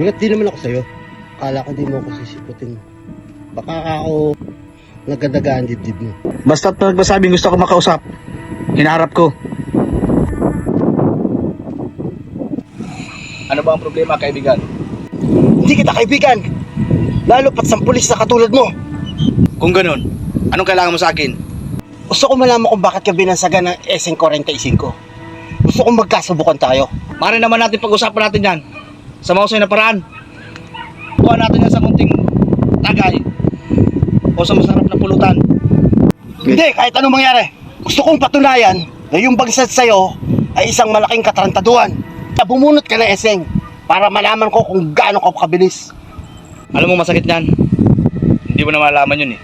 Bulat din naman ako sa'yo. Akala ko di mo ako sisiputin. Baka ako nagadagaan dibdib mo. Basta't nagsasabing gusto ko makausap, hinaharap ko. Ano ba ang problema, kaibigan? Hindi kita kaibigan. Lalo pat sa pulis na katulad mo. Kung ganun, anong kailangan mo sa akin? Gusto ko malaman kung bakit ka binansagan ng SN45. Gusto kong magkasubukan tayo. Mari naman natin pag-usapan natin yan sa mausay na paraan. Kuha natin yan sa munting tagay o sa masarap na pulutan. Hindi, kahit anong mangyari. Gusto kong patunayan na yung bagsad sa'yo ay isang malaking katarantaduhan. Bumunot ka ng eseng para malaman ko kung gaano ka kabilis. Alam mo, masakit yan. Hindi mo na malaman yun eh.